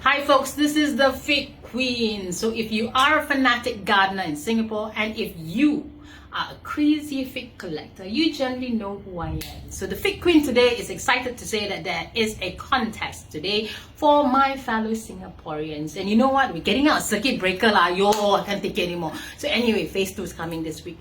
Hi folks, this is the Fig Queen. So if you are a fanatic gardener in Singapore and if you are a crazy fig collector, you generally know who I am. So the Fig Queen today is excited to say that there is a contest today for my fellow Singaporeans. And you know what? We're getting out circuit breaker lah. Yo, I can't take it anymore. So anyway, phase 2 is coming this week.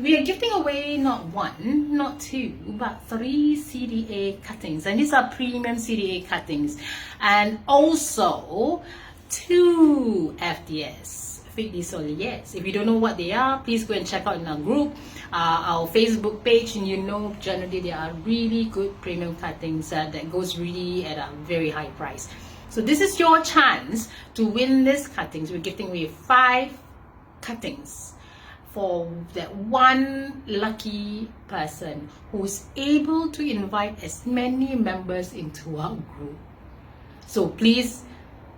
We are giving away not one, not two, but 3 CDA cuttings. And these are premium CDA cuttings. And also 2 FDS. Fig de Soliers. If you don't know what they are, please go and check out in our group, our Facebook page, and you know generally they are really good premium cuttings that goes really at a very high price. So this is your chance to win these cuttings. We're giving away 5 cuttings for that one lucky person who's able to invite as many members into our group. So please,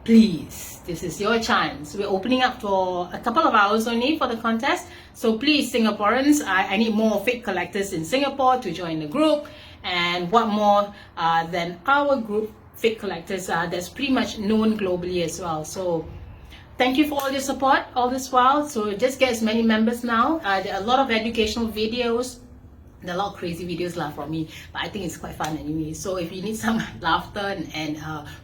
this is your chance. We're opening up for a couple of hours only for the contest. So please, Singaporeans, I need more fig collectors in Singapore to join the group. And what more than our group, fig collectors, that's pretty much known globally as well. So thank you for all your support all this while. So just get as many members now. There are a lot of educational videos. There are a lot of crazy videos from me, but I think it's quite fun anyway. So if you need some laughter and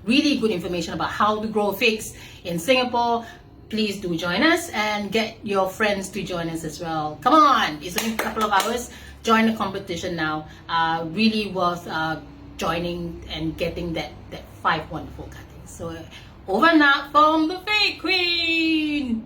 really good information about how to grow figs in Singapore, please do join us and get your friends to join us as well. Come on, it's only a couple of hours. Join the competition now. Really worth joining and getting that 5 wonderful cuttings. So over and out from the Fig Queen.